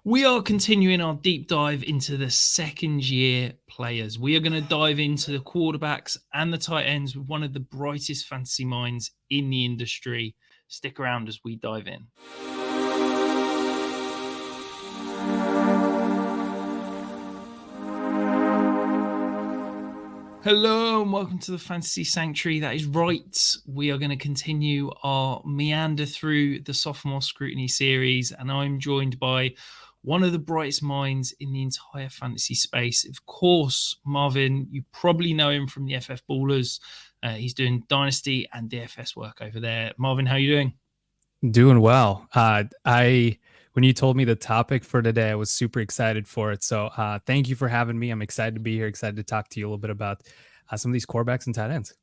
We are continuing our deep dive into the second year players. We are going to dive into the quarterbacks and the tight ends with one of the brightest fantasy minds in the industry. Stick around as we dive in. Hello and welcome to the Fantasy Sanctuary. That is right. We are going to continue our meander through the sophomore scrutiny series, and I'm joined by one of the brightest minds in the entire fantasy space. Of course, Marvin, you probably know him from the FF Ballers. He's doing Dynasty and DFS work over there. Marvin, how are you doing? Doing well. When you told me the topic for today, I was super excited for it. So thank you for having me. I'm excited to be here, excited to talk to you a little bit about some of these quarterbacks and tight ends.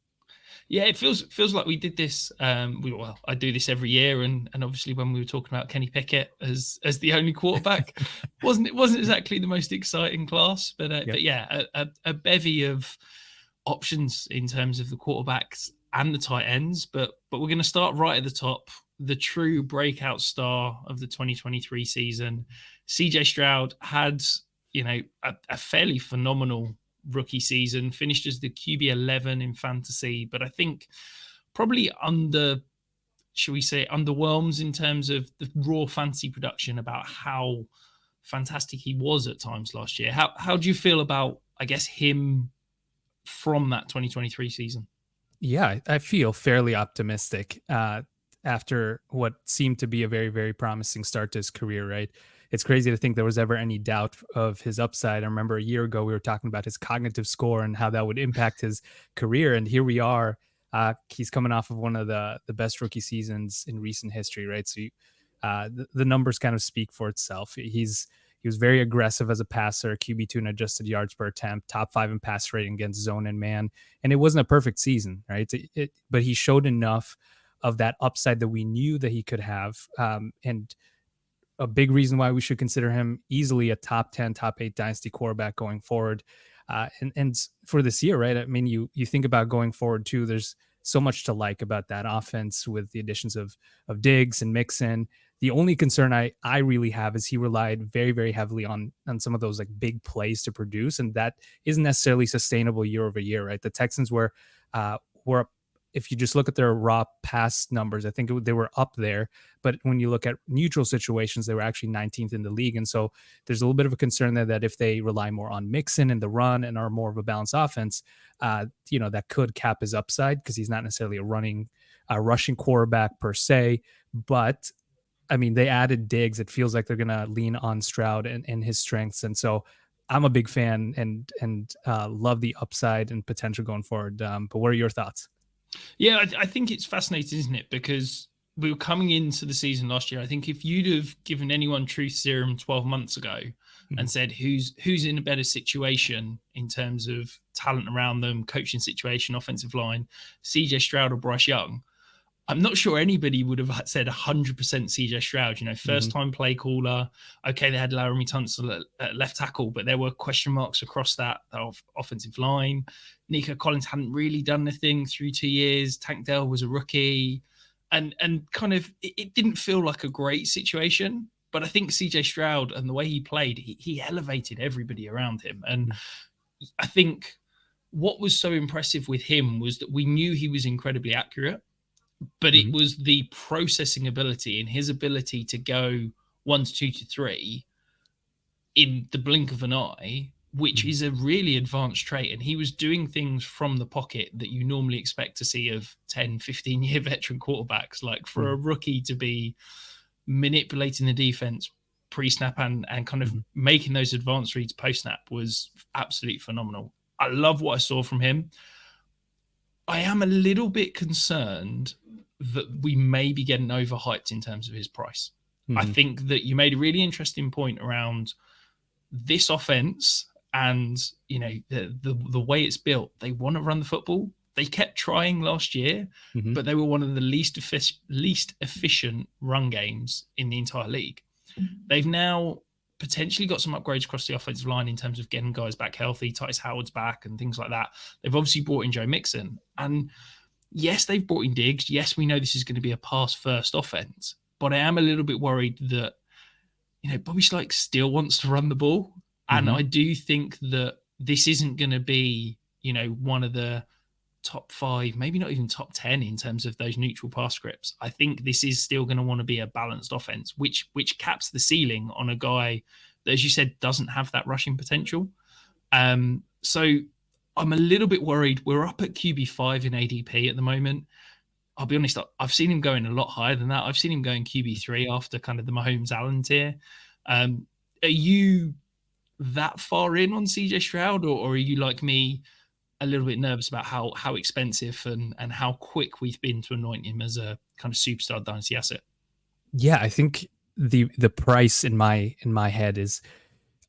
Yeah, it feels like we did this. I do this every year, and obviously when we were talking about Kenny Pickett as the only quarterback, wasn't exactly the most exciting class, but yeah, a bevy of options in terms of the quarterbacks and the tight ends. But we're going to start right at the top. The true breakout star of the 2023 season, CJ Stroud, had a fairly phenomenal rookie season, finished as the QB 11 in fantasy, but I think probably underwhelms in terms of the raw fantasy production about how fantastic he was at times last year. How do you feel about, I guess, him from that 2023 season? Yeah, I feel fairly optimistic after what seemed to be a very, very promising start to his career, right? It's crazy to think there was ever any doubt of his upside. I remember a year ago we were talking about his cognitive score and how that would impact his career, and here we are. He's coming off of one of the best rookie seasons in recent history, right? So the numbers kind of speak for itself. He was very aggressive as a passer, QB2 in adjusted yards per attempt, top 5 in pass rating against zone and man. And it wasn't a perfect season, right? But he showed enough of that upside that we knew that he could have. And a big reason why we should consider him easily a top 10, top 8 dynasty quarterback going forward. And for this year, right? I mean, you think about going forward too, there's so much to like about that offense with the additions of Diggs and Mixon. The only concern I really have is he relied very, very heavily on some of those like big plays to produce, and that isn't necessarily sustainable year over year, right? The Texans were if you just look at their raw pass numbers, I think they were up there. But when you look at neutral situations, they were actually 19th in the league. And so there's a little bit of a concern there that if they rely more on Mixon in the run and are more of a balanced offense, that could cap his upside because he's not necessarily a rushing quarterback per se. But I mean, they added Diggs. It feels like they're going to lean on Stroud and his strengths. And so I'm a big fan and love the upside and potential going forward. But what are your thoughts? Yeah, I think it's fascinating, isn't it? Because we were coming into the season last year. I think if you'd have given anyone truth serum 12 months ago and said who's in a better situation in terms of talent around them, coaching situation, offensive line, CJ Stroud or Bryce Young, I'm not sure anybody would have said 100% CJ Stroud. First-time play caller. Okay, they had Laramie Tunsil at left tackle, but there were question marks across that offensive line. Nico Collins hadn't really done anything through 2 years. Tank Dell was a rookie. And kind of, it didn't feel like a great situation. But I think CJ Stroud and the way he played, he elevated everybody around him. And I think what was so impressive with him was that we knew he was incredibly accurate. But it was the processing ability and his ability to go 1 to 2 to 3 in the blink of an eye, which is a really advanced trait. And he was doing things from the pocket that you normally expect to see of 10, 15-year veteran quarterbacks. Like for a rookie to be manipulating the defense pre-snap and kind of making those advanced reads post-snap was absolutely phenomenal. I love what I saw from him. I am a little bit concerned that we may be getting overhyped in terms of his price. I think that you made a really interesting point around this offense and, the way it's built. They want to run the football. They kept trying last year, but they were one of the least efficient run games in the entire league. They've now potentially got some upgrades across the offensive line in terms of getting guys back healthy. Titus Howard's back and things like that. They've obviously brought in Joe Mixon. And yes, they've brought in Diggs. Yes, we know this is going to be a pass-first offense. But I am a little bit worried that Bobby Schleich still wants to run the ball. And I do think that this isn't going to be, one of the top 5, maybe not even top 10 in terms of those neutral pass scripts. I think this is still going to want to be a balanced offense, which caps the ceiling on a guy that, as you said, doesn't have that rushing potential. So I'm a little bit worried. We're up at QB5 in ADP at the moment. I'll be honest, I've seen him going a lot higher than that. I've seen him going QB3 after kind of the Mahomes Allen tier. Are you that far in on CJ Stroud, or are you like me, a little bit nervous about how expensive and how quick we've been to anoint him as a kind of superstar dynasty asset? Yeah, I think the price in my head is,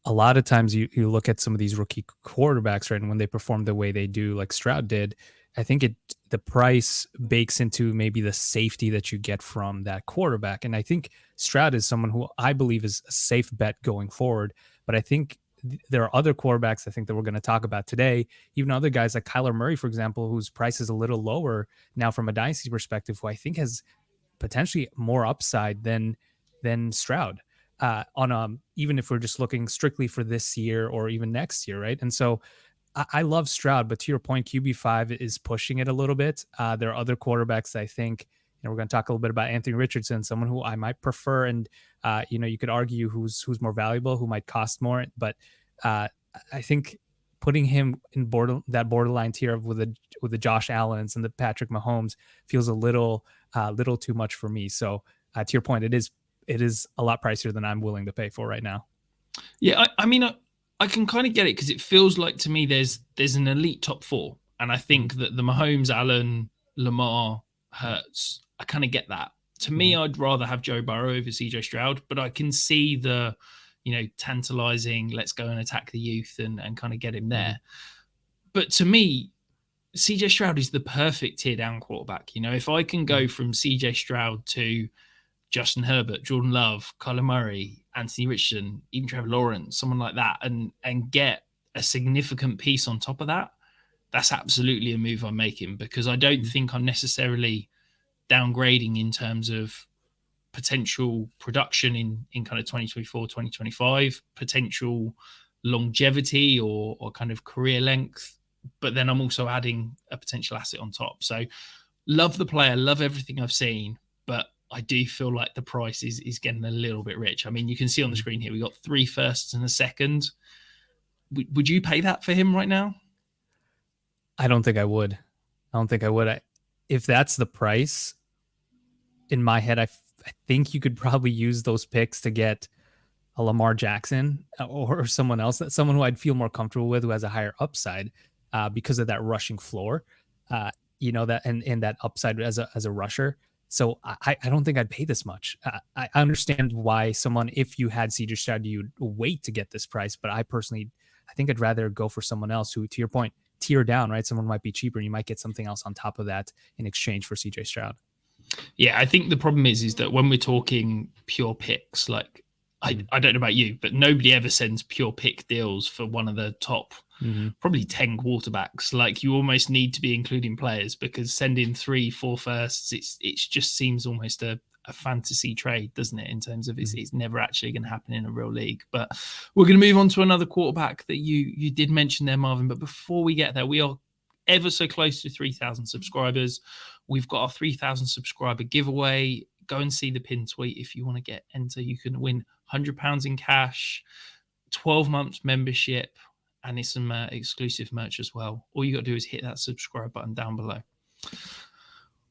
a lot of times you look at some of these rookie quarterbacks, right, and when they perform the way they do, like Stroud did, I think the price bakes into maybe the safety that you get from that quarterback. And I think Stroud is someone who I believe is a safe bet going forward. But I think there are other quarterbacks I think that we're going to talk about today, even other guys like Kyler Murray, for example, whose price is a little lower now from a dynasty perspective, who I think has potentially more upside than Stroud. Even if we're just looking strictly for this year or even next year, right? And so I love Stroud, but to your point, QB5 is pushing it a little bit. There are other quarterbacks that I think, we're going to talk a little bit about Anthony Richardson, someone who I might prefer, and you could argue who's more valuable, who might cost more, but I think putting him in that borderline tier with the Josh Allens and the Patrick Mahomes feels a little too much for me. So to your point, it is a lot pricier than I'm willing to pay for right now. Yeah, I mean, I can kind of get it, because it feels like to me there's an elite top 4, and I think that the Mahomes, Allen, Lamar, Hurts, I kind of get that. To me, I'd rather have Joe Burrow over CJ Stroud, but I can see the tantalizing, let's go and attack the youth and kind of get him there. But to me, CJ Stroud is the perfect tier down quarterback. If I can go from CJ Stroud to Justin Herbert, Jordan Love, Kyler Murray, Anthony Richardson, even Trevor Lawrence, someone like that, and get a significant piece on top of that, that's absolutely a move I'm making, because I don't think I'm necessarily downgrading in terms of potential production in kind of 2024, 2025, potential longevity or kind of career length. But then I'm also adding a potential asset on top. So love the player, love everything I've seen, but I do feel like the price is getting a little bit rich. I mean, you can see on the screen here, we got 3 firsts and a second. Would you pay that for him right now? I don't think I would. If that's the price, in my head, I think you could probably use those picks to get a Lamar Jackson or someone else, someone who I'd feel more comfortable with, who has a higher upside because of that rushing floor, that and that upside as a rusher. So I don't think I'd pay this much. I understand why someone, if you had CJ Stroud, you'd wait to get this price. But I think I'd rather go for someone else who, to your point, tier down, right? Someone might be cheaper. And you might get something else on top of that in exchange for CJ Stroud. Yeah, I think the problem is that when we're talking pure picks, like I don't know about you, but nobody ever sends pure pick deals for one of the top probably 10 quarterbacks. Like, you almost need to be including players, because sending 3, 4 firsts, it just seems almost a fantasy trade, doesn't it? In terms of it's never actually going to happen in a real league. But we're going to move on to another quarterback that you did mention there, Marvin. But before we get there, we are ever so close to 3,000 subscribers. We've got our 3,000 subscriber giveaway. Go and see the pin tweet if you want to enter. You can win £100 in cash, 12 months membership, and it's some exclusive merch as well. All you got to do is hit that subscribe button down below.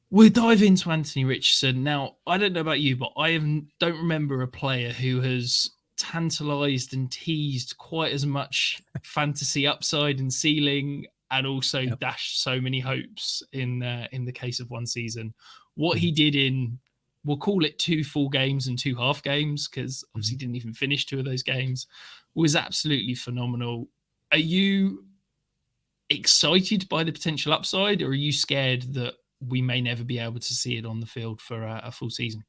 We'll dive into Anthony Richardson. Now, I don't know about you, but I don't remember a player who has tantalized and teased quite as much fantasy upside and ceiling, and also dashed so many hopes in the case of one season. What he did in, we'll call it 2 full games and 2 half games, because obviously didn't even finish 2 of those games, was absolutely phenomenal. Are you excited by the potential upside, or are you scared that we may never be able to see it on the field for a full season?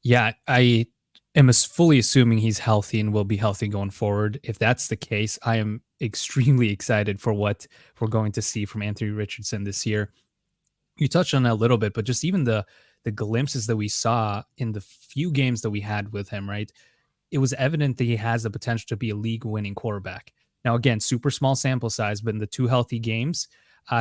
Yeah, I am fully assuming he's healthy and will be healthy going forward. If that's the case, I am extremely excited for what we're going to see from Anthony Richardson this year. You touched on that a little bit, but just even the glimpses that we saw in the few games that we had with him, right? it was evident that he has the potential to be a league-winning quarterback. Now, again, super small sample size, but in the 2 healthy games,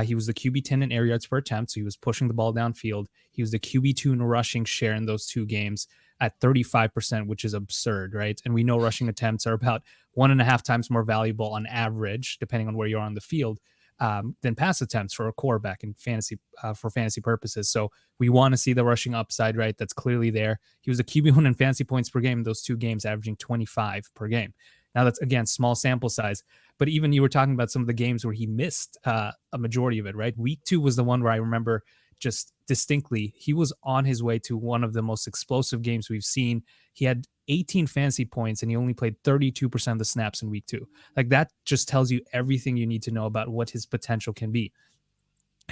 he was the QB10 in air yards per attempt, so he was pushing the ball downfield. He was the QB2 in rushing share in those 2 games at 35%, which is absurd, right? And we know rushing attempts are about 1.5 times more valuable on average, depending on where you are on the field, than pass attempts for a quarterback in fantasy for fantasy purposes. So we want to see the rushing upside, right? That's clearly there. He was a QB1 in fantasy points per game in those 2 games, averaging 25 per game. Now that's, again, small sample size, but even you were talking about some of the games where he missed a majority of it, right? Week 2 was the one where I remember just distinctly, he was on his way to one of the most explosive games we've seen. He had 18 fantasy points and he only played 32% of the snaps in week 2. Like, that just tells you everything you need to know about what his potential can be.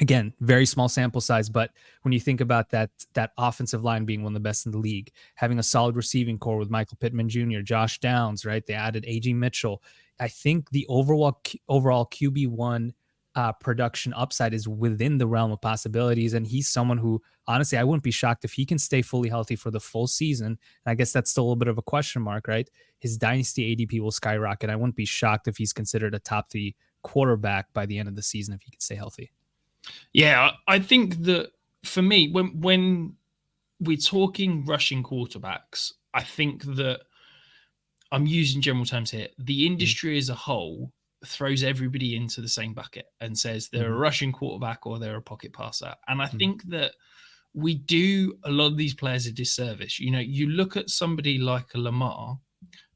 Again, very small sample size, but when you think about that offensive line being one of the best in the league, having a solid receiving core with Michael Pittman Jr., Josh Downs, right? They added A.J. Mitchell. I think the overall QB1 production upside is within the realm of possibilities, and he's someone who, honestly, I wouldn't be shocked if he can stay fully healthy for the full season. And I guess that's still a little bit of a question mark, right? His dynasty ADP will skyrocket. I wouldn't be shocked if he's considered a top 3 quarterback by the end of the season if he can stay healthy. Yeah, I think that for me, when we're talking rushing quarterbacks, I think that I'm using general terms here. The industry as a whole throws everybody into the same bucket and says they're a rushing quarterback or they're a pocket passer. And I think that we do a lot of these players a disservice. You know, you look at somebody like a Lamar,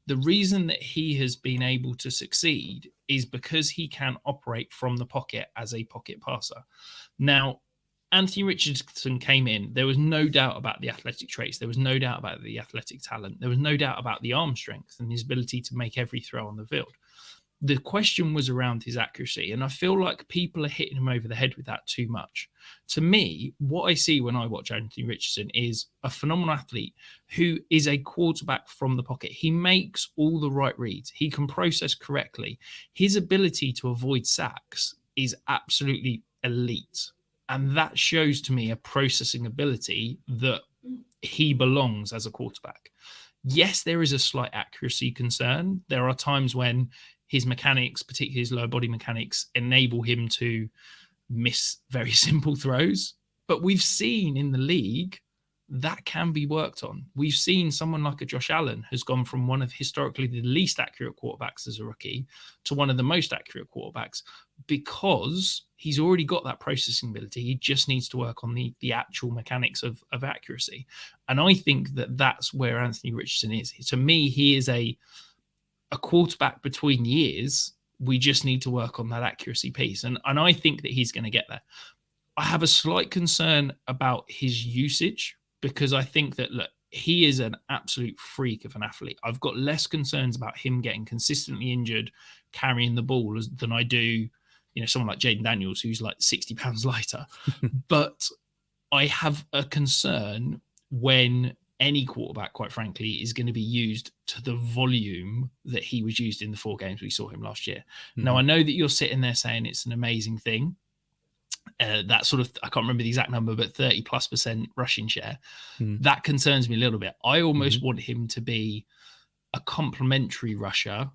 the reason that he has been able to succeed is because he can operate from the pocket as a pocket passer. Now, Anthony Richardson came in. There was no doubt about the athletic traits. There was no doubt about the athletic talent. There was no doubt about the arm strength and his ability to make every throw on the field. The question was around his accuracy, and I feel like people are hitting him over the head with that too much. To me, what I see when I watch Anthony Richardson is a phenomenal athlete who is a quarterback from the pocket. He makes all the right reads. He can process correctly. His ability to avoid sacks is absolutely elite, and that shows to me a processing ability that he belongs as a quarterback. Yes, there is a slight accuracy concern. There are times when his mechanics, particularly his lower body mechanics, enable him to miss very simple throws. But we've seen in the league that can be worked on. We've seen someone like a Josh Allen has gone from one of historically the least accurate quarterbacks as a rookie to one of the most accurate quarterbacks because he's already got that processing ability. He just needs to work on the actual mechanics of accuracy. And I think that that's where Anthony Richardson is. To me, he is a quarterback between years. We just need to work on that accuracy piece. And I think that he's going to get there. I have a slight concern about his usage because I think that, look, he is an absolute freak of an athlete. I've got less concerns about him getting consistently injured carrying the ball than I do, you know, someone like Jaden Daniels, who's like 60 pounds lighter. But I have a concern when any quarterback, quite frankly, is going to be used to the volume that he was used in the 4 games we saw him last year. Now, I know that you're sitting there saying it's an amazing thing. That sort of, I can't remember the exact number, but 30+% rushing share. That concerns me a little bit. I almost want him to be a complementary rusher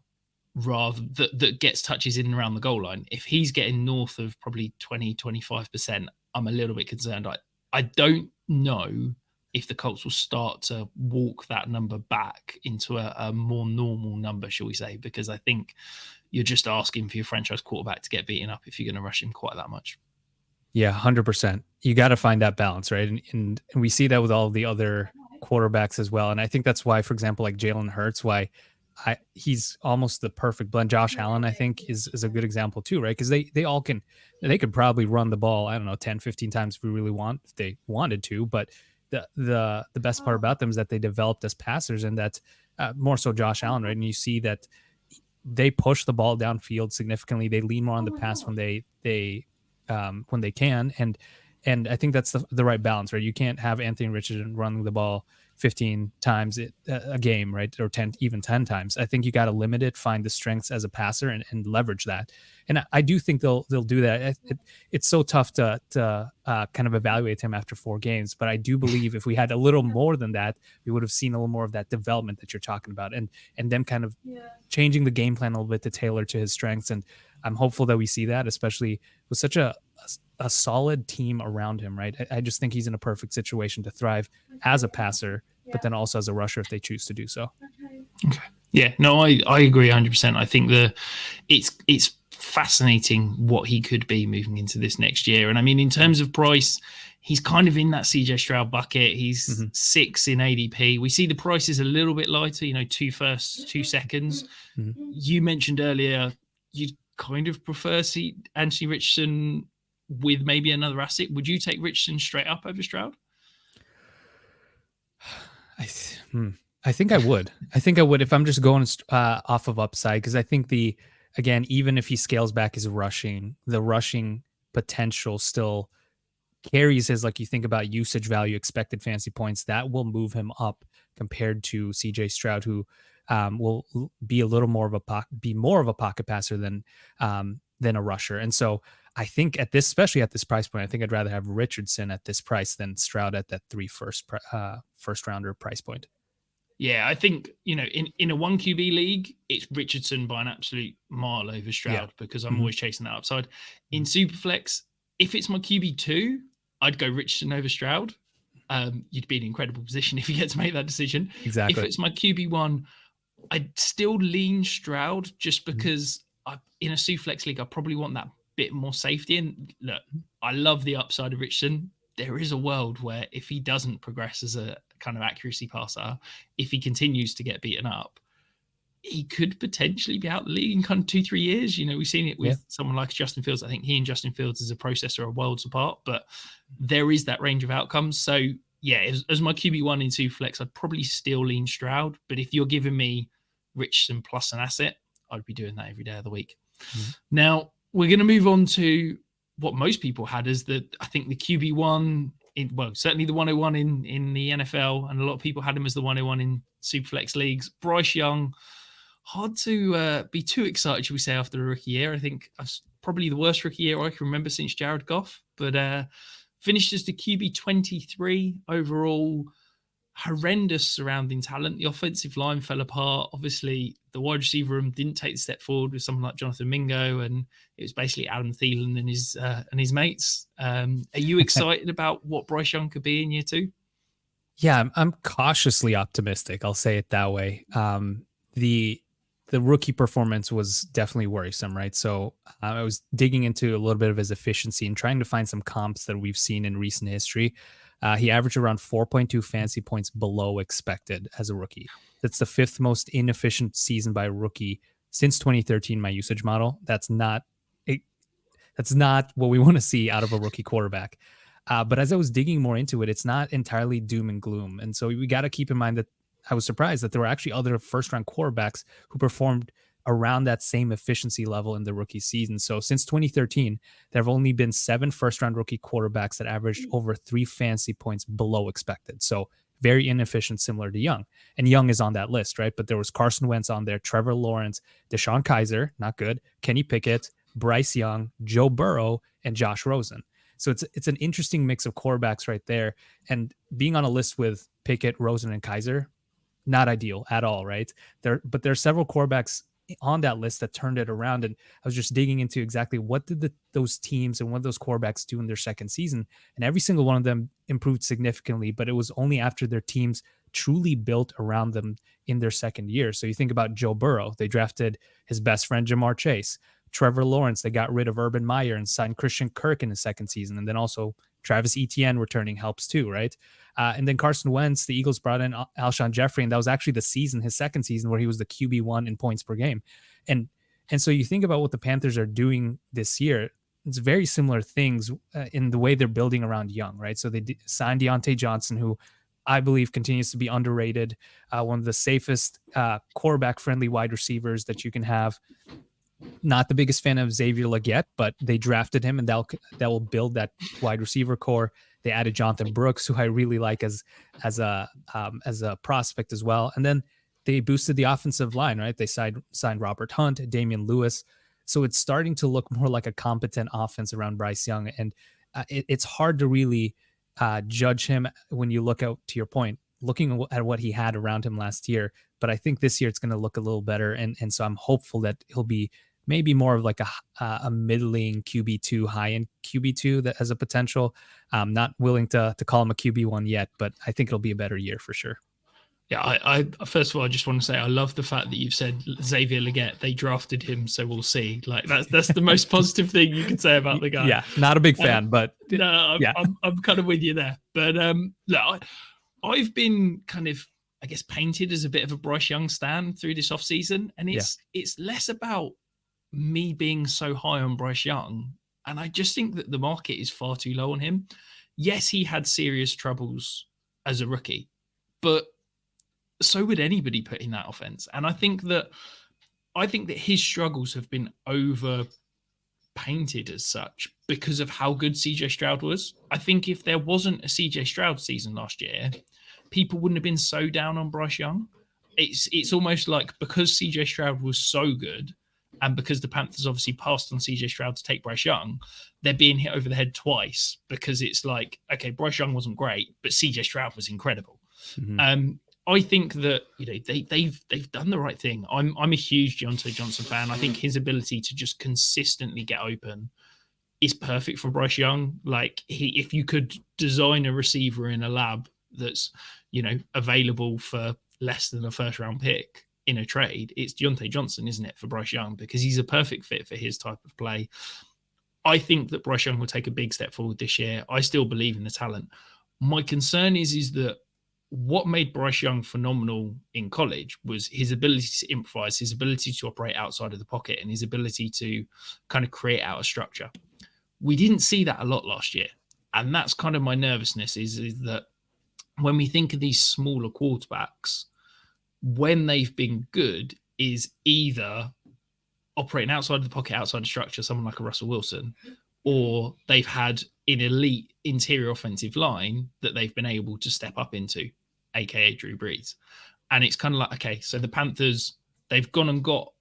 rather that gets touches in and around the goal line. If he's getting north of probably 20-25%, I'm a little bit concerned. I don't know if the Colts will start to walk that number back into a more normal number, shall we say, because I think you're just asking for your franchise quarterback to get beaten up if you're going to rush him quite that much. Yeah, 100%. You got to find that balance, right? And we see that with all the other quarterbacks as well. And I think that's why, for example, like Jalen Hurts, why he's almost the perfect blend. Josh Allen, I think, is a good example too, right? Because they could probably run the ball, I don't know, 10, 15 times if we really if they wanted to. But the best part about them is that they developed as passers, and that's more so Josh Allen, right? And you see that they push the ball downfield significantly. They lean more on the pass when they can, and I think that's the right balance, right? You can't have Anthony Richardson running the ball 15 times a game, right? Or 10, even 10 times. I think you got to limit it, find the strengths as a passer and leverage that. And I do think they'll do that. It's so tough to kind of evaluate him after 4 games, but I do believe if we had a little more than that, we would have seen a little more of that development that you're talking about, and them kind of changing the game plan a little bit to tailor to his strengths. And I'm hopeful that we see that, especially with such a solid team around him, right? I just think he's in a perfect situation to thrive as a passer, but then also as a rusher if they choose to do so. Okay. Yeah, no, I agree 100%. I think it's fascinating what he could be moving into this next year. And I mean, in terms of Bryce, he's kind of in that CJ Stroud bucket. He's 6 in ADP. We see the price is a little bit lighter, 2 firsts, 2 seconds. You mentioned earlier you'd kind of prefer Anthony Richardson with maybe another asset. Would you take Richardson straight up over Stroud? I think I would. If I'm just going off of upside, because I think again, even if he scales back his rushing, the rushing potential still carries his, like you think about usage value, expected fantasy points, that will move him up compared to CJ Stroud, who will be a little more of a pocket passer than a rusher. And so I think especially at this price point, I think I'd rather have Richardson at this price than Stroud at that 3 first rounder price point. Yeah, I think, in a 1 QB league, it's Richardson by an absolute mile over Stroud because I'm always chasing that upside. In Superflex, if it's my QB2, I'd go Richardson over Stroud. You'd be in an incredible position if you get to make that decision. Exactly. If it's my QB1, I'd still lean Stroud just because in a Superflex league, I probably want that bit more safety. And look, I love the upside of Richardson. There is a world where if he doesn't progress as a kind of accuracy passer, if he continues to get beaten up, he could potentially be out the league in kind of 2-3 years. We've seen it with someone like Justin Fields. I think he and Justin Fields as a processor are worlds apart, but there is that range of outcomes. So yeah, as my QB1 in Superflex, I'd probably still lean Stroud. But if you're giving me Richardson plus an asset, I'd be doing that every day of the week. Now, we're going to move on to what most people had as I think the QB1, certainly the 101 in the NFL, and a lot of people had him as the 101 in Superflex leagues. Bryce Young, hard to be too excited, should we say, after a rookie year. I think that's probably the worst rookie year I can remember since Jared Goff, but finished as the QB 23 overall. Horrendous surrounding talent. The offensive line fell apart. Obviously, the wide receiver room didn't take the step forward with someone like Jonathan Mingo, and it was basically Adam Thielen and his mates. Are you excited about what Bryce Young could be in year 2? Yeah, I'm cautiously optimistic. I'll say it that way. The rookie performance was definitely worrisome, right? So I was digging into a little bit of his efficiency and trying to find some comps that we've seen in recent history. He averaged around 4.2 fantasy points below expected as a rookie. That's the 5th most inefficient season by a rookie since 2013, my usage model. That's not what we want to see out of a rookie quarterback. But as I was digging more into it, it's not entirely doom and gloom. And so we got to keep in mind that I was surprised that there were actually other first-round quarterbacks who performed around that same efficiency level in the rookie season. So since 2013, there have only been 7 first-round rookie quarterbacks that averaged over 3 fantasy points below expected. So very inefficient, similar to Young. And Young is on that list, right? But there was Carson Wentz on there, Trevor Lawrence, Deshaun Kaiser, not good, Kenny Pickett, Bryce Young, Joe Burrow, and Josh Rosen. So it's an interesting mix of quarterbacks right there. And being on a list with Pickett, Rosen, and Kaiser, not ideal at all, right? But there are several quarterbacks on that list that turned it around. And I was just digging into exactly what did those teams and what those quarterbacks do in their second season. And every single one of them improved significantly, but it was only after their teams truly built around them in their second year. So you think about Joe Burrow, they drafted his best friend, Jamar Chase. Trevor Lawrence, they got rid of Urban Meyer and signed Christian Kirk in his second season. And then also Travis Etienne returning helps too, right? And then Carson Wentz, the Eagles brought in Alshon Jeffrey, and that was actually his second season, where he was the QB1 in points per game. And so you think about what the Panthers are doing this year, it's very similar things in the way they're building around Young, right? So they signed Deontay Johnson, who I believe continues to be underrated, one of the safest quarterback-friendly wide receivers that you can have. Not the biggest fan of Xavier Legette, but they drafted him, and that will build that wide receiver core. They added Jonathan Brooks, who I really like as a prospect as well. And then they boosted the offensive line, right? They signed Robert Hunt, Damian Lewis. So it's starting to look more like a competent offense around Bryce Young. And it's hard to really judge him when you look out, to your point, looking at what he had around him last year. But I think this year it's going to look a little better. And so I'm hopeful that he'll be maybe more of like a middling QB2, high-end QB2 that has a potential. I'm not willing to call him a QB1 yet, but I think it'll be a better year for sure. Yeah, I first of all, I just want to say I love the fact that you've said Xavier Legette. They drafted him, so we'll see. Like that's the most positive thing you can say about the guy. Yeah, not a big fan, but no, I'm kind of with you there. But look, I've been kind of, I guess, painted as a bit of a Bryce Young stan through this offseason, and it's less about me being so high on Bryce Young, and I just think that the market is far too low on him. Yes, he had serious troubles as a rookie, but so would anybody put in that offense. And I think that his struggles have been over painted as such because of how good CJ Stroud was. I think if there wasn't a CJ Stroud season last year, people wouldn't have been so down on Bryce Young. It's almost like because CJ Stroud was so good, and because the Panthers obviously passed on CJ Stroud to take Bryce Young, they're being hit over the head twice because it's like, okay, Bryce Young wasn't great, but CJ Stroud was incredible. Mm-hmm. I think that they've done the right thing. I'm a huge Deontay Johnson fan. I think his ability to just consistently get open is perfect for Bryce Young. Like if you could design a receiver in a lab that's available for less than a first round pick in a trade, it's Deontay Johnson, isn't it, for Bryce Young, because he's a perfect fit for his type of play. I think that Bryce Young will take a big step forward this year. I still believe in the talent. My concern is that what made Bryce Young phenomenal in college was his ability to improvise, his ability to operate outside of the pocket, and his ability to kind of create out a structure. We didn't see that a lot last year. And that's kind of my nervousness is that when we think of these smaller quarterbacks, when they've been good is either operating outside of the pocket, outside of structure, someone like a Russell Wilson, or they've had an elite interior offensive line that they've been able to step up into, aka Drew Brees. And it's kind of like, okay, so the Panthers, they've gone and got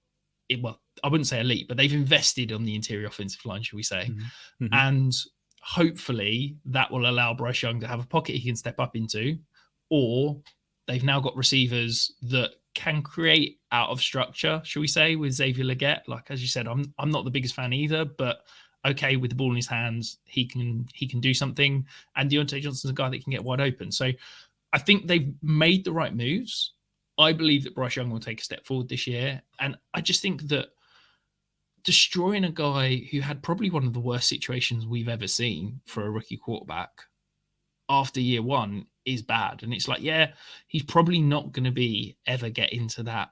it. Well, I wouldn't say elite, but they've invested on the interior offensive line, shall we say. Mm-hmm. Mm-hmm. And hopefully that will allow Bryce Young to have a pocket he can step up into, or they've now got receivers that can create out of structure, shall we say, with Xavier Legette. Like, as you said, I'm not the biggest fan either, but okay, with the ball in his hands, he can do something. And Deontay Johnson's a guy that can get wide open. So I think they've made the right moves. I believe that Bryce Young will take a step forward this year. And I just think that destroying a guy who had probably one of the worst situations we've ever seen for a rookie quarterback after year one is bad. And it's like, yeah, he's probably not going to be ever get into that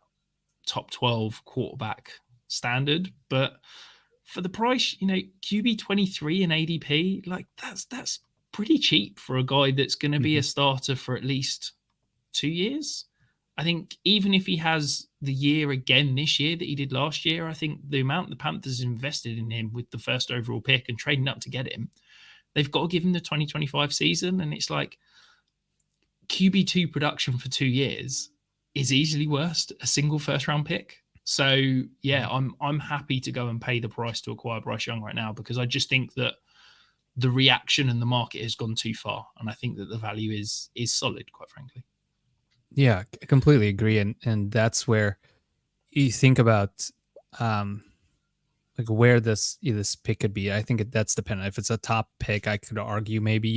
top 12 quarterback standard. But for the price, QB 23 in ADP, like that's pretty cheap for a guy that's going to be a starter for at least 2 years. I think even if he has the year again this year that he did last year, I think the amount the Panthers invested in him with the first overall pick and trading up to get him, they've got to give him the 2025 season. And it's like QB2 production for 2 years is easily worth a single first round pick. So yeah, I'm happy to go and pay the price to acquire Bryce Young right now, because I just think that the reaction and the market has gone too far. And I think that the value is solid, quite frankly. Yeah, I completely agree. And that's where you think about like where this pick could be. I think that's dependent. If it's a top pick, I could argue maybe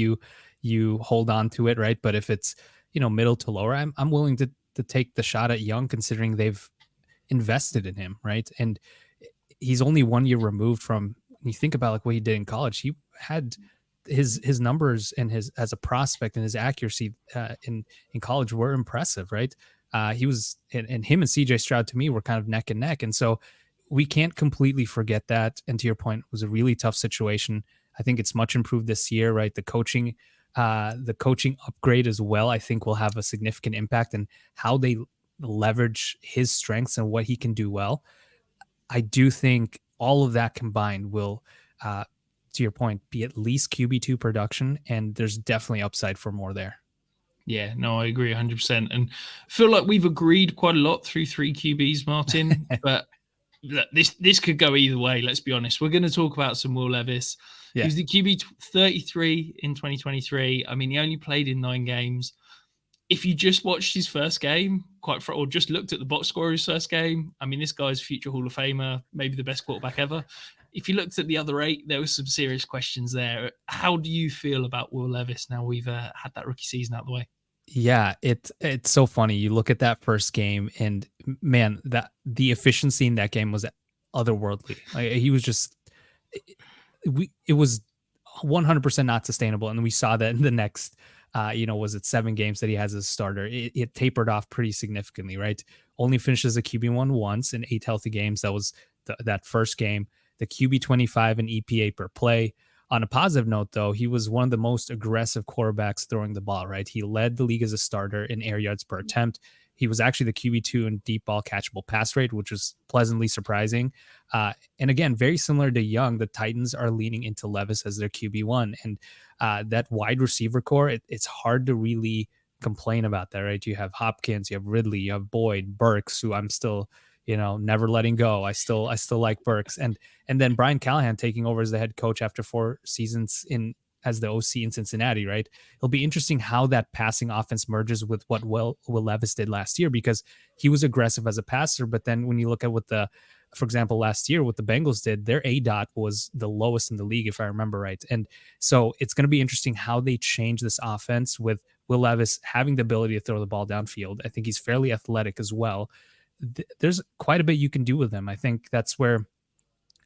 you hold on to it, right? But if it's middle to lower, I'm willing to take the shot at Young, considering they've invested in him, right? And he's only 1 year removed from, when you think about like what he did in college, he had his numbers and his as a prospect and his accuracy in college were impressive, right? He was, and him and CJ Stroud to me were kind of neck and neck. And so we can't completely forget that. And to your point, it was a really tough situation. I think it's much improved this year, right? The coaching upgrade as well, I think will have a significant impact in how they leverage his strengths and what he can do well. I do think all of that combined will to your point, be at least QB2 production, and there's definitely upside for more there. Yeah, no, I agree 100%. And I feel like we've agreed quite a lot through 3 QBs, Martin, but this could go either way, let's be honest. We're going to talk about some Will Levis. Yeah. He was the QB 33 in 2023. I mean, he only played in 9 games. If you just watched his first game, or just looked at the box score of his first game, I mean, this guy's future Hall of Famer, maybe the best quarterback ever. If you looked at the other 8, there were some serious questions there. How do you feel about Will Levis now we've had that rookie season out of the way? Yeah, it's so funny. You look at that first game, and man, that the efficiency in that game was otherworldly. Like, he was just it was 100% not sustainable, and we saw that in the next was it 7 games that he has as a starter. It tapered off pretty significantly, right? Only finishes a QB1 once in 8 healthy games. That was that first game. The QB 25 in EPA per play. On a positive note, though, he was one of the most aggressive quarterbacks throwing the ball, right? He led the league as a starter in air yards per attempt. He was actually the QB2 in deep ball catchable pass rate, which was pleasantly surprising. And again, very similar to Young, the Titans are leaning into Levis as their QB1. And that wide receiver core, it's hard to really complain about that, right? You have Hopkins, you have Ridley, you have Boyd, Burks, who I'm still never letting go. I still like Burks, and then Brian Callahan taking over as the head coach after 4 seasons as the OC in Cincinnati, right? It'll be interesting how that passing offense merges with what Will Levis did last year, because he was aggressive as a passer, but then when you look at for example, last year, what the Bengals did, their ADOT was the lowest in the league, if I remember right. And so it's going to be interesting how they change this offense with Will Levis having the ability to throw the ball downfield. I think he's fairly athletic as well. There's quite a bit you can do with him. I think that's where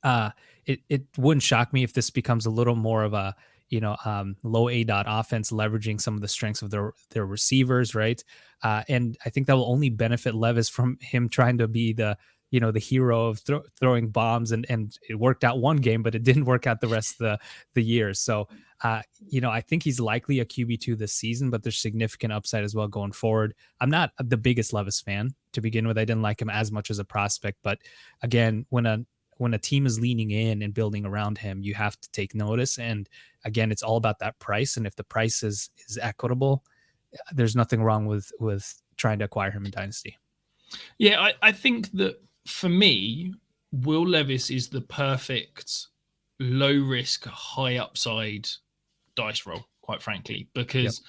it wouldn't shock me if this becomes a little more of a low ADOT offense, leveraging some of the strengths of their receivers, right? And I think that will only benefit Levis from him trying to be the hero of throwing bombs, and it worked out one game, but it didn't work out the rest of the year. So I think he's likely a QB2 this season, but there's significant upside as well going forward. I'm not the biggest Levis fan to begin with. I didn't like him as much as a prospect, but again, when a team is leaning in and building around him, you have to take notice. And again, it's all about that price. And if the price is equitable, there's nothing wrong with trying to acquire him in Dynasty. Yeah, I think that for me, Will Levis is the perfect low risk, high upside dice roll, quite frankly, because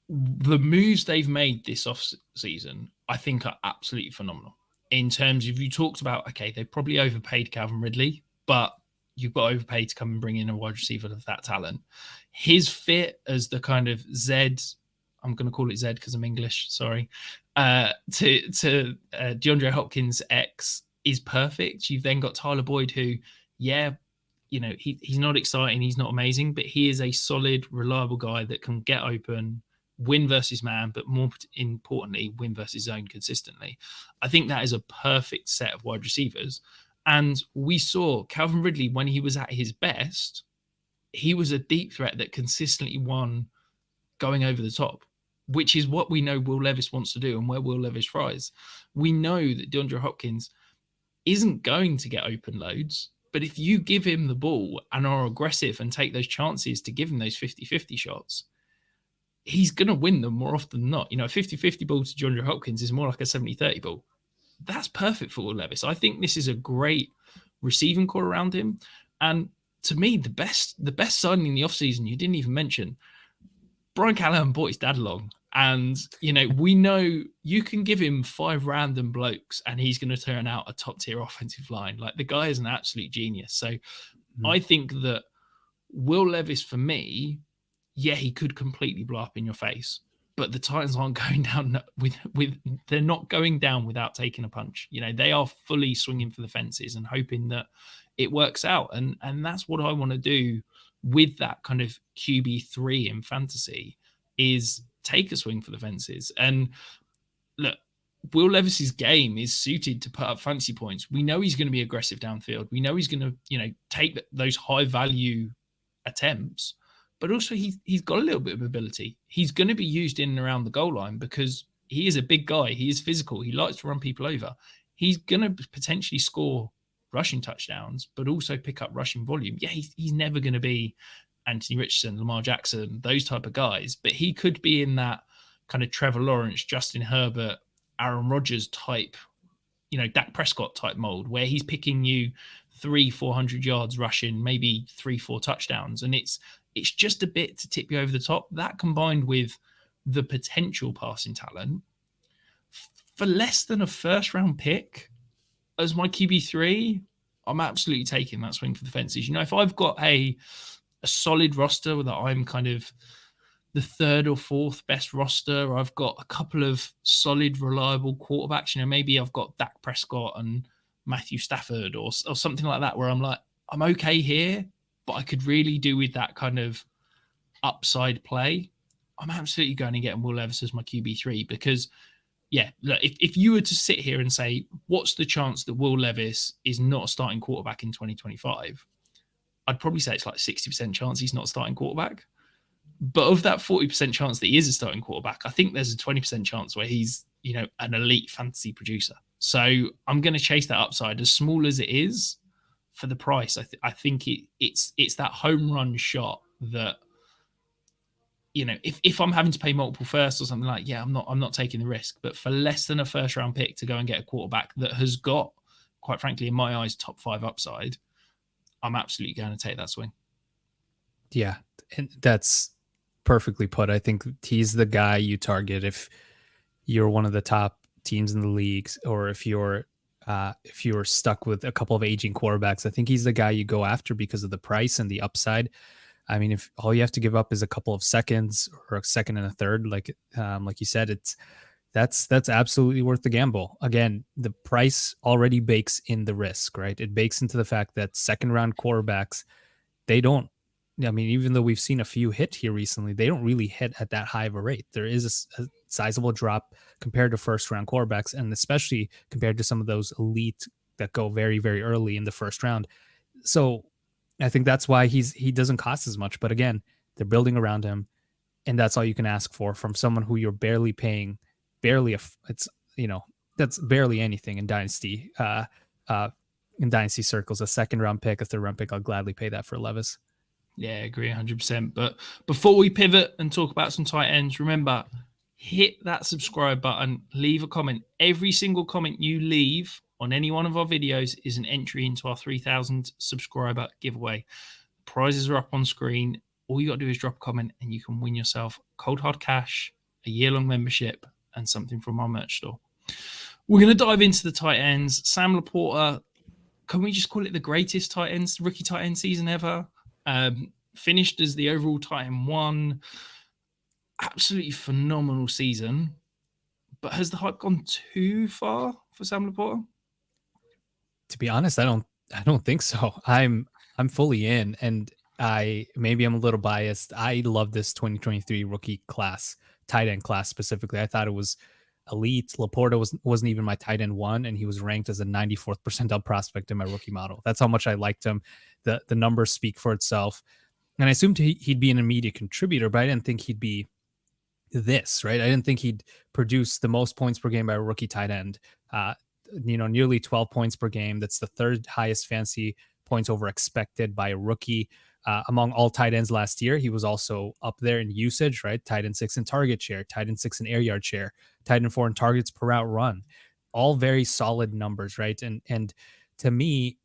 the moves they've made this off season, I think, are absolutely phenomenal. In terms of, you talked about, okay, they probably overpaid Calvin Ridley, but you've got overpaid to come and bring in a wide receiver of that talent. His fit as the kind of Z, I'm going to call it Z because I'm English, sorry, to DeAndre Hopkins X is perfect. You've then got Tyler Boyd, who, he's not exciting, he's not amazing, but he is a solid, reliable guy that can get open, win versus man, but more importantly, win versus zone consistently. I think that is a perfect set of wide receivers. And we saw Calvin Ridley, when he was at his best, he was a deep threat that consistently won going over the top, which is what we know Will Levis wants to do and where Will Levis thrives. We know that DeAndre Hopkins isn't going to get open loads, but if you give him the ball and are aggressive and take those chances to give him those 50-50 shots, he's going to win them more often than not. A 50-50 ball to DeAndre Hopkins is more like a 70-30 ball. That's perfect for Will Levis. I think this is a great receiving core around him. And to me, the best signing in the offseason, you didn't even mention, Brian Callahan brought his dad along. And, we know you can give him 5 random blokes and he's going to turn out a top tier offensive line. Like, the guy is an absolute genius. So I think that Will Levis, for me, he could completely blow up in your face, but the Titans aren't going down they're not going down without taking a punch. They are fully swinging for the fences and hoping that it works out. And that's what I want to do with that kind of QB3 in fantasy, is take a swing for the fences. And look, Will Levis's game is suited to put up fantasy points. We know he's going to be aggressive downfield. We know he's going to, take those high value attempts, but also he's got a little bit of ability. He's going to be used in and around the goal line because he is a big guy. He is physical. He likes to run people over. He's going to potentially score rushing touchdowns, but also pick up rushing volume. Yeah, he's never going to be Anthony Richardson, Lamar Jackson, those type of guys, but he could be in that kind of Trevor Lawrence, Justin Herbert, Aaron Rodgers type, Dak Prescott type mold, where he's picking you 300-400 yards rushing, maybe 3-4 touchdowns, and it's just a bit to tip you over the top. That combined with the potential passing talent for less than a first round pick as my QB3, I'm absolutely taking that swing for the fences. If I've got a solid roster that I'm kind of the third or fourth best roster, I've got a couple of solid, reliable quarterbacks, maybe I've got Dak Prescott and Matthew Stafford or something like that, where I'm like, I'm okay here, but I could really do with that kind of upside play. I'm absolutely going to get Will Levis as my QB3 because, yeah, look, if you were to sit here and say, what's the chance that Will Levis is not a starting quarterback in 2025? I'd probably say it's like 60% chance he's not a starting quarterback. But of that 40% chance that he is a starting quarterback, I think there's a 20% chance where he's, an elite fantasy producer. So I'm going to chase that upside, as small as it is, for the price. I think it's that home run shot that, if I'm having to pay multiple firsts or something like, yeah, I'm not taking the risk. But for less than a first round pick to go and get a quarterback that has got, quite frankly, in my eyes, top 5 upside, I'm absolutely going to take that swing. Yeah, and that's perfectly put. I think he's the guy you target if you're one of the top teams in the leagues, or if you're stuck with a couple of aging quarterbacks. I think he's the guy you go after because of the price and the upside. I mean, if all you have to give up is a couple of seconds or a second and a third, like you said, that's absolutely worth the gamble. Again, the price already bakes in the risk, right? It bakes into the fact that second round quarterbacks, they don't. I mean, even though we've seen a few hit here recently, they don't really hit at that high of a rate. There is a sizable drop compared to first round quarterbacks, and especially compared to some of those elite that go very, very early in the first round. So I think that's why he doesn't cost as much. But again, they're building around him, and that's all you can ask for from someone who you're barely paying, that's barely anything in dynasty. In dynasty circles, a second round pick, a third round pick, I'll gladly pay that for Levis. Yeah, I agree 100%. But before we pivot and talk about some tight ends, remember, hit that subscribe button, leave a comment. Every single comment you leave on any one of our videos is an entry into our 3,000 subscriber giveaway. Prizes are up on screen. All you got to do is drop a comment and you can win yourself cold hard cash, a year-long membership, and something from our merch store. We're going to dive into the tight ends. Sam LaPorta, can we just call it the greatest rookie tight end season ever? Finished as the overall tight end 1. Absolutely phenomenal season. But has the hype gone too far for Sam LaPorta? To be honest, I don't think so. I'm fully in, and maybe I'm a little biased. I love this 2023 rookie class, tight end class specifically. I thought it was elite. LaPorta wasn't even my tight end 1, and he was ranked as a 94th percentile prospect in my rookie model. That's how much I liked him. The numbers speak for itself. And I assumed he'd be an immediate contributor, but I didn't think he'd be this, right? I didn't think he'd produce the most points per game by a rookie tight end. Nearly 12 points per game. That's the third highest fantasy points over expected by a rookie. Among all tight ends last year, he was also up there in usage, right? Tight end 6 in target share, tight end 6 in air yard share, tight end 4 in targets per route run. All very solid numbers, right? And to me,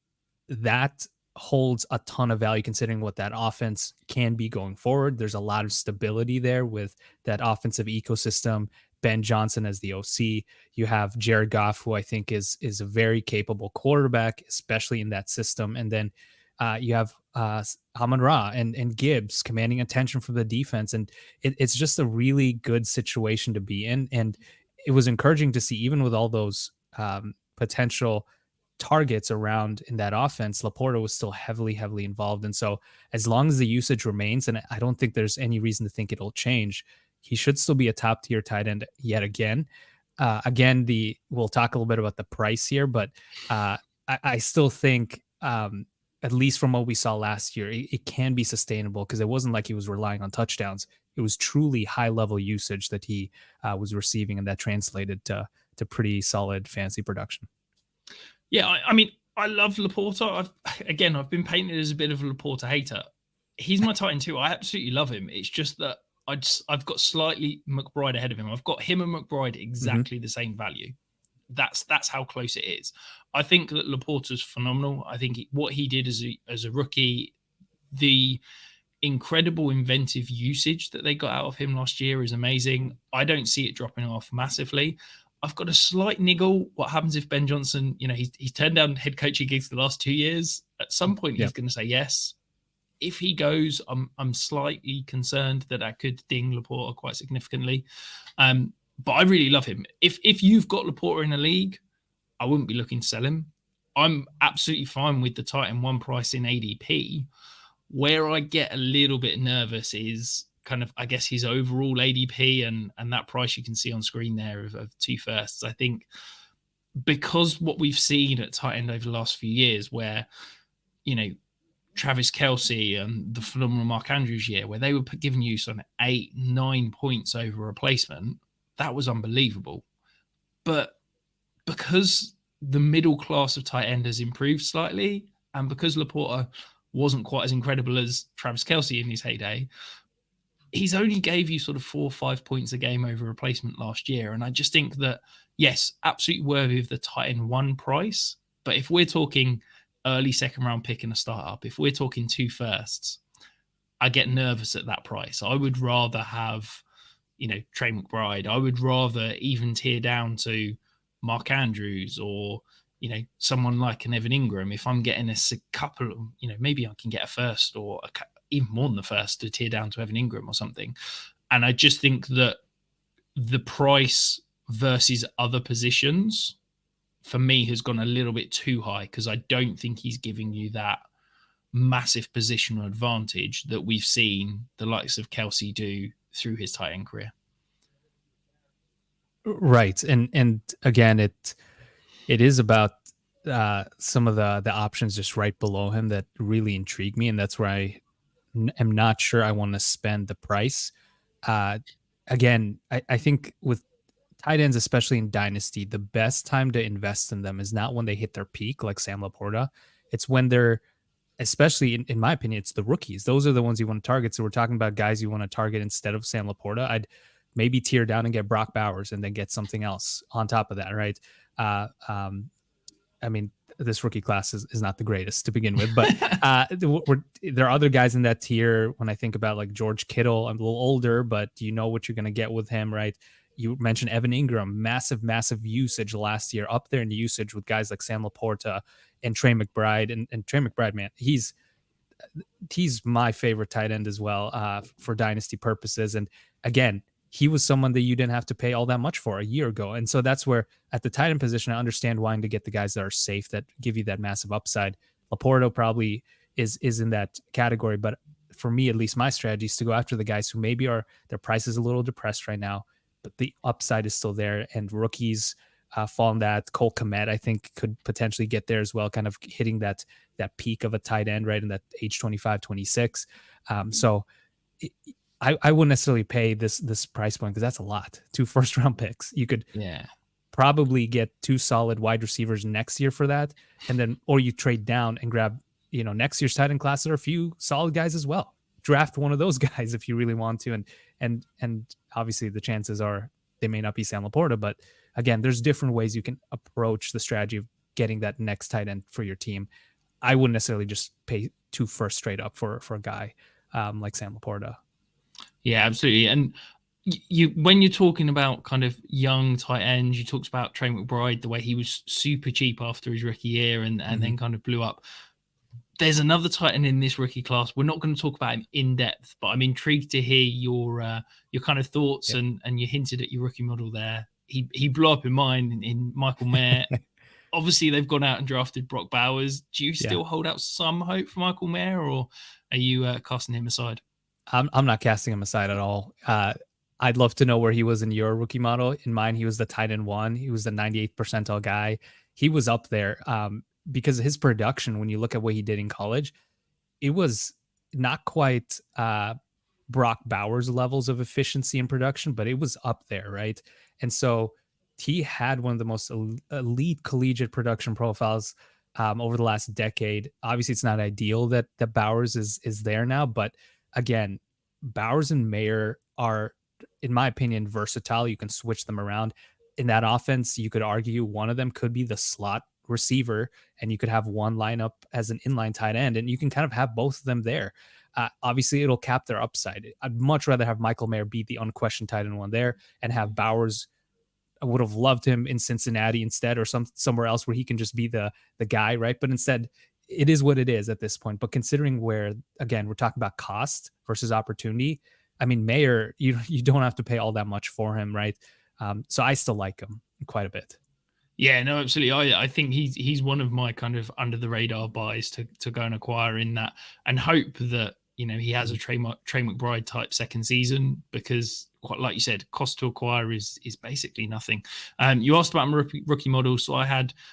that holds a ton of value considering what that offense can be going forward. There's a lot of stability there with that offensive ecosystem. Ben Johnson as the OC. You have Jared Goff, who I think is a very capable quarterback, especially in that system. And then you have Amon-Ra and Gibbs commanding attention from the defense. And it's just a really good situation to be in. And it was encouraging to see, even with all those potential targets around in that offense, LaPorta was still heavily involved. And so as long as the usage remains, and I don't think there's any reason to think it'll change, he should still be a top tier tight end yet again. We'll talk a little bit about the price here, but I still think, at least from what we saw last year, it can be sustainable because it wasn't like he was relying on touchdowns. It was truly high level usage that he was receiving, and that translated to pretty solid fantasy production. Yeah, I mean, I love LaPorta. I've been painted as a bit of a LaPorta hater. He's my tight end too. I absolutely love him. It's just that I've got slightly McBride ahead of him. I've got him and McBride exactly the same value. That's how close it is. I think that LaPorta's phenomenal. I think what he did as a rookie, the incredible inventive usage that they got out of him last year is amazing. I don't see it dropping off massively. I've got a slight niggle. What happens if Ben Johnson, he's turned down head coaching gigs the last 2 years. At some point, he's going to say yes. If he goes, I'm slightly concerned that could ding LaPorta quite significantly. But I really love him. If you've got LaPorta in a league, I wouldn't be looking to sell him. I'm absolutely fine with the tight end one price in ADP. Where I get a little bit nervous is kind of, I guess, his overall ADP and that price you can see on screen there of 2 firsts. I think because what we've seen at tight end over the last few years where, Travis Kelce and the phenomenal Mark Andrews year, where they were giving you some 8-9 points over replacement, that was unbelievable. But because the middle class of tight end has improved slightly, and because LaPorta wasn't quite as incredible as Travis Kelce in his heyday, he's only gave you sort of 4 or 5 points a game over replacement last year. And I just think that, yes, absolutely worthy of the tight end one price. But if we're talking early second round pick in a startup, if we're talking 2 firsts, I get nervous at that price. I would rather have, Trey McBride. I would rather even tear down to Mark Andrews or, someone like an Evan Ingram. If I'm getting a couple of, maybe I can get a first or even more than the first to tear down to Evan Ingram or something. And I just think that the price versus other positions for me has gone a little bit too high because I don't think he's giving you that massive positional advantage that we've seen the likes of Kelce do through his tight end career. Right. And again, it is about some of the options just right below him that really intrigue me. And that's where I am not sure I want to spend the price. Again, I think with tight ends, especially in Dynasty, the best time to invest in them is not when they hit their peak, like Sam LaPorta. It's when they're, especially in my opinion, it's the rookies. Those are the ones you want to target. So we're talking about guys you want to target instead of Sam LaPorta. I'd maybe tear down and get Brock Bowers and then get something else on top of that, right? I mean, this rookie class is not the greatest to begin with, but there are other guys in that tier. When I think about like George Kittle, I'm a little older, but you know what you're going to get with him, right? You mentioned Evan Ingram, massive usage last year, up there in usage with guys like Sam LaPorta and Trey McBride. And Trey McBride, man, he's my favorite tight end as well for Dynasty purposes. And again, he was someone that you didn't have to pay all that much for a year ago. And so that's where at the tight end position, I understand wanting to get the guys that are safe, that give you that massive upside. LaPorta probably is in that category. But for me, at least my strategy is to go after the guys who maybe their price is a little depressed right now, but the upside is still there. And rookies fall in that. Cole Kmet, I think, could potentially get there as well, kind of hitting that peak of a tight end, right, in that age 25, 26. So I wouldn't necessarily pay this price point because that's a lot. 2 first-round picks. You could probably get 2 solid wide receivers next year for that, and then or you trade down and grab next year's tight end class. There are a few solid guys as well. Draft one of those guys if you really want to, and obviously the chances are they may not be Sam LaPorta, but again, there's different ways you can approach the strategy of getting that next tight end for your team. I wouldn't necessarily just pay 2 first straight up for a guy like Sam LaPorta. Yeah, absolutely. And when you're talking about kind of young tight ends, you talked about Trey McBride, the way he was super cheap after his rookie year and then kind of blew up. There's another tight end in this rookie class. We're not going to talk about him in depth, but I'm intrigued to hear your kind of thoughts and you hinted at your rookie model there. He blew up in mine in Michael Mayer. Obviously, they've gone out and drafted Brock Bowers. Do you still hold out some hope for Michael Mayer, or are you casting him aside? I'm not casting him aside at all. I'd love to know where he was in your rookie model. In mine, he was the tight end 1. He was the 98th percentile guy. He was up there because of his production. When you look at what he did in college, it was not quite Brock Bowers levels of efficiency and production, but it was up there, right? And so he had one of the most elite collegiate production profiles over the last decade. Obviously, it's not ideal that Bowers is there now, but again, Bowers and Mayer are, in my opinion, versatile. You can switch them around. In that offense, you could argue one of them could be the slot receiver, and you could have one lineup as an inline tight end, and you can kind of have both of them there. Obviously, it'll cap their upside. I'd much rather have Michael Mayer be the unquestioned tight end one there and have Bowers. I would have loved him in Cincinnati instead, or somewhere else where he can just be the guy, right? But instead, it is what it is at this point. But considering where, again, we're talking about cost versus opportunity, I mean, Mayer, you don't have to pay all that much for him, right? So I still like him quite a bit. Yeah, no, absolutely. I think he's one of my kind of under the radar buys to go and acquire in that, and hope that he has a Trey McBride type second season, because quite like you said, cost to acquire is basically nothing. You asked about my rookie model, so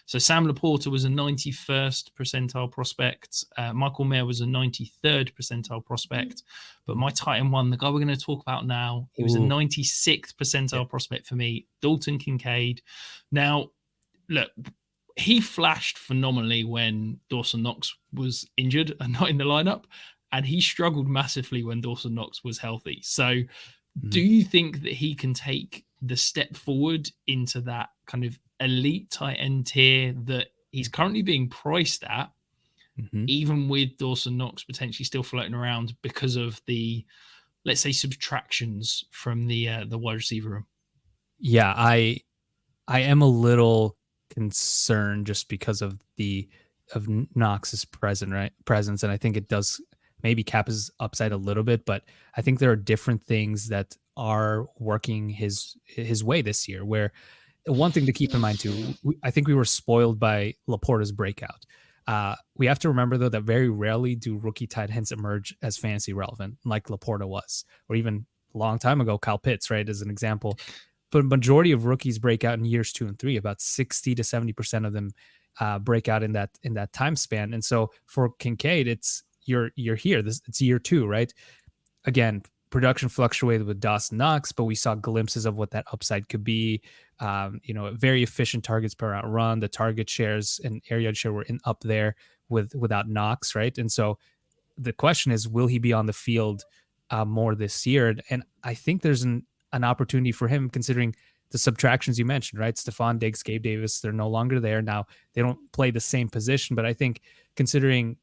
Sam LaPorta was a 91st percentile prospect. Michael Mayer was a 93rd percentile prospect, but my tight end one, the guy we're going to talk about now, he was a 96th percentile prospect for me, Dalton Kincaid. Now, look, he flashed phenomenally when Dawson Knox was injured and not in the lineup, and he struggled massively when Dawson Knox was healthy. So do you think that he can take the step forward into that kind of elite tight end tier that he's currently being priced at, even with Dawson Knox potentially still floating around because of the, let's say, subtractions from the wide receiver room? Yeah, I am a little concerned just because of Knox's presence, and I think it does maybe cap his upside a little bit, but I think there are different things that are working his way this year. Where one thing to keep in mind too, I think we were spoiled by LaPorta's breakout. We have to remember though that very rarely do rookie tight ends emerge as fantasy relevant, like LaPorta was, or even a long time ago, Kyle Pitts, right, as an example. But majority of rookies break out in years 2 and 3. About 60 to 70% of them break out in that time span. And so for Kincaid, it's you're here. It's year 2, right? Again, production fluctuated with Dawson Knox, but we saw glimpses of what that upside could be. Very efficient targets per route run. The target shares and area share were up there without Knox, right? And so the question is, will he be on the field more this year? And I think there's an opportunity for him, considering the subtractions you mentioned, right? Stephon Diggs, Gabe Davis, they're no longer there. Now, they don't play the same position, but I think considering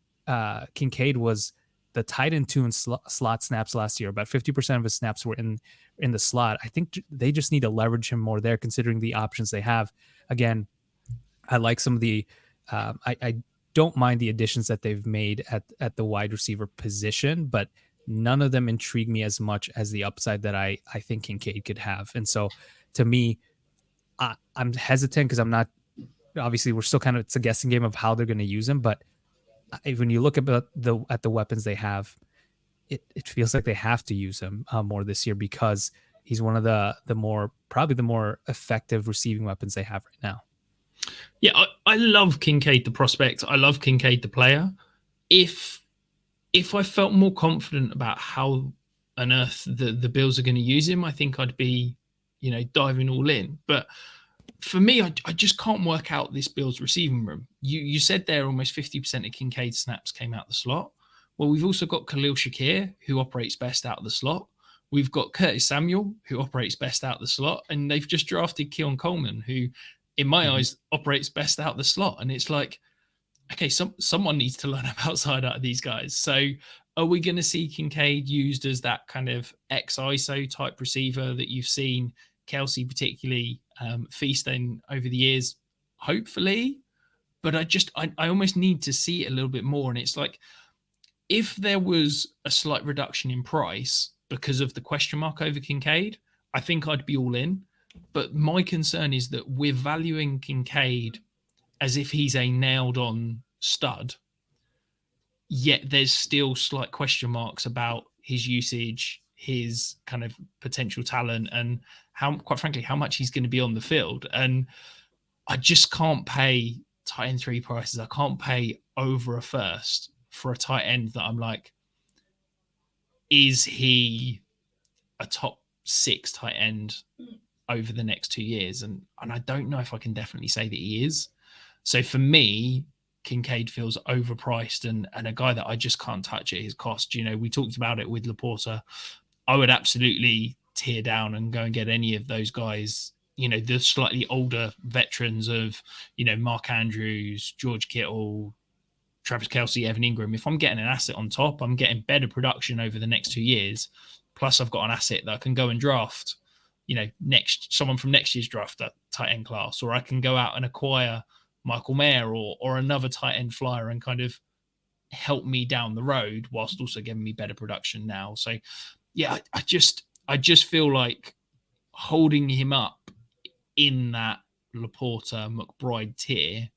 Kincaid was the tight end 2 in slot snaps last year, about 50% of his snaps were in the slot. I think they just need to leverage him more there, considering the options they have. Again, I like some of the I don't mind the additions that they've made at the wide receiver position, but none of them intrigue me as much as the upside that I think Kincaid could have. And so to me, I'm hesitant because I'm not, obviously we're still kind of, it's a guessing game of how they're going to use him. But when you look at the weapons they have, it feels like they have to use him more this year, because he's one of the more effective receiving weapons they have right now. Yeah, I love Kincaid the prospect. I love Kincaid the player. If I felt more confident about how on earth the Bills are going to use him, I think I'd be, diving all in. But for me, I just can't work out this Bills receiving room. You said there almost 50% of Kincaid snaps came out the slot. Well, we've also got Khalil Shakir, who operates best out of the slot. We've got Curtis Samuel, who operates best out of the slot. And they've just drafted Keon Coleman, who, in my eyes, operates best out of the slot. And it's like, okay, someone needs to learn about outside out of these guys. So are we going to see Kincaid used as that kind of ex-ISO type receiver that you've seen Kelsey particularly feasting over the years? Hopefully. But I almost need to see it a little bit more. And it's like, if there was a slight reduction in price because of the question mark over Kincaid, I think I'd be all in. But my concern is that we're valuing Kincaid as if he's a nailed-on stud, yet there's still slight question marks about his usage, his kind of potential talent, and quite frankly, how much he's going to be on the field. And I just can't pay tight end 3 prices. I can't pay over a first for a tight end that I'm like, is he a top 6 tight end over the next 2 years? And I don't know if I can definitely say that he is. So for me, Kincaid feels overpriced and a guy that I just can't touch at his cost. We talked about it with LaPorta. I would absolutely tear down and go and get any of those guys, the slightly older veterans of, Mark Andrews, George Kittle, Travis Kelce, Evan Ingram. If I'm getting an asset on top, I'm getting better production over the next 2 years. Plus, I've got an asset that I can go and draft, someone from next year's draft at tight end class, or I can go out and acquire Michael Mayer or another tight end flyer and kind of help me down the road whilst also giving me better production now. So, yeah, I just feel like holding him up in that LaPorta McBride tier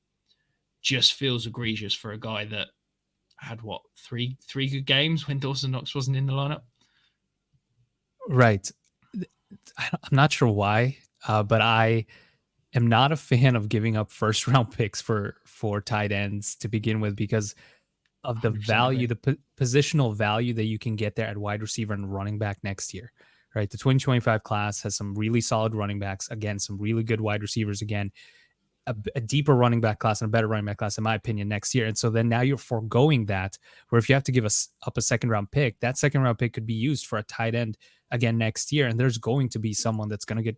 just feels egregious for a guy that had three good games when Dawson Knox wasn't in the lineup. Right. I'm not sure why, but I am not a fan of giving up first round picks for tight ends to begin with, because of the value, the positional value that you can get there at wide receiver and running back next year, right? The 2025 class has some really solid running backs, again, some really good wide receivers, again, a deeper running back class and a better running back class, in my opinion, next year. And so then now you're foregoing that, where if you have to give us up a second round pick, that second round pick could be used for a tight end again next year. And there's going to be someone that's going to get,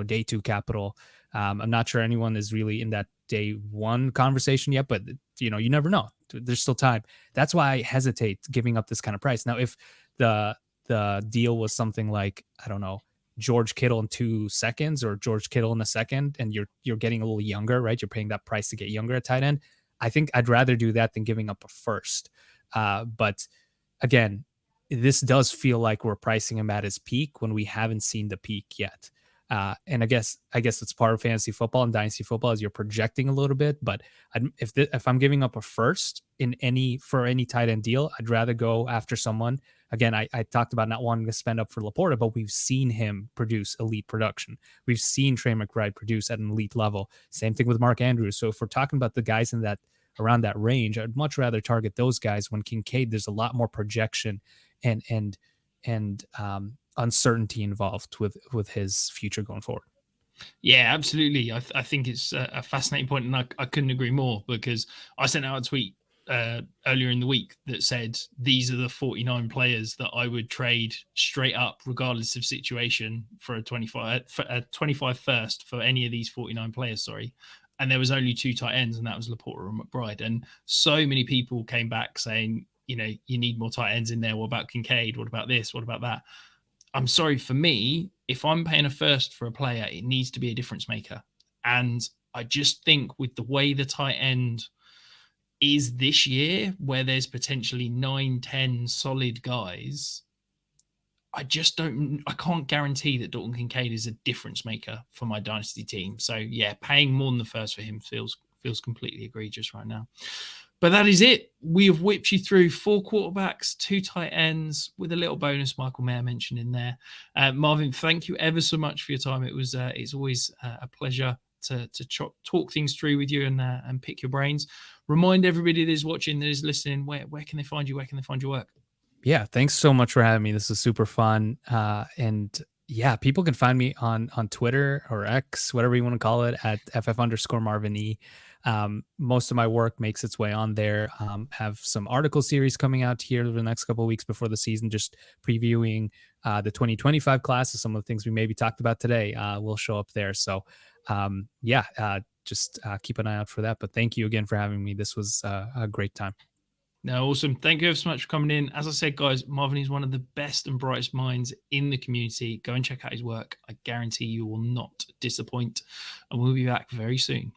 day 2 capital. I'm not sure anyone is really in that day 1 conversation yet, but you never know. There's still time. That's why I hesitate giving up this kind of price. Now, if the deal was something like, I don't know, George Kittle in 2 seconds or George Kittle in a second, and you're getting a little younger, right? You're paying that price to get younger at tight end. I think I'd rather do that than giving up a first. But again, this does feel like we're pricing him at his peak when we haven't seen the peak yet. And I guess it's part of fantasy football and dynasty football, is you're projecting a little bit. But if I'm giving up a first for any tight end deal, I'd rather go after someone. Again, I talked about not wanting to spend up for LaPorta, but we've seen him produce elite production. We've seen Trey McBride produce at an elite level. Same thing with Mark Andrews. So if we're talking about the guys in that around that range, I'd much rather target those guys. When Kincaid, there's a lot more projection and uncertainty involved with his future going forward. Yeah, absolutely. I think it's a fascinating point, and I couldn't agree more, because I sent out a tweet earlier in the week that said these are the 49 players that I would trade straight up, regardless of situation, for a 25 first for any of these 49 players. Sorry. And there was only 2 tight ends, and that was LaPorta and McBride. And so many people came back saying, you need more tight ends in there. What about Kincaid? What about this? What about that? I'm sorry, for me, if I'm paying a first for a player, it needs to be a difference maker. And I just think with the way the tight end is this year, where there's potentially 9-10 solid guys, I can't guarantee that Dalton Kincaid is a difference maker for my dynasty team. So yeah, paying more than the first for him feels completely egregious right now. But that is it. We have whipped you through 4 quarterbacks, 2 tight ends, with a little bonus Michael Mayer mentioned in there. Marvin, thank you ever so much for your time. It's always a pleasure to talk things through with you and pick your brains. Remind everybody that is watching, that is listening, where can they find you? Where can they find your work? Yeah, thanks so much for having me. This is super fun. And yeah, people can find me on Twitter or X, whatever you want to call it, at @FF_Marvin E. Most of my work makes its way on there. Have some article series coming out here over the next couple of weeks before the season, just previewing the 2025 class. Some of the things we maybe talked about today will show up there. So just keep an eye out for that. But thank you again for having me. This was a great time. No, awesome. Thank you so much for coming in. As I said, guys, Marvin is one of the best and brightest minds in the community. Go and check out his work. I guarantee you will not disappoint. And we'll be back very soon.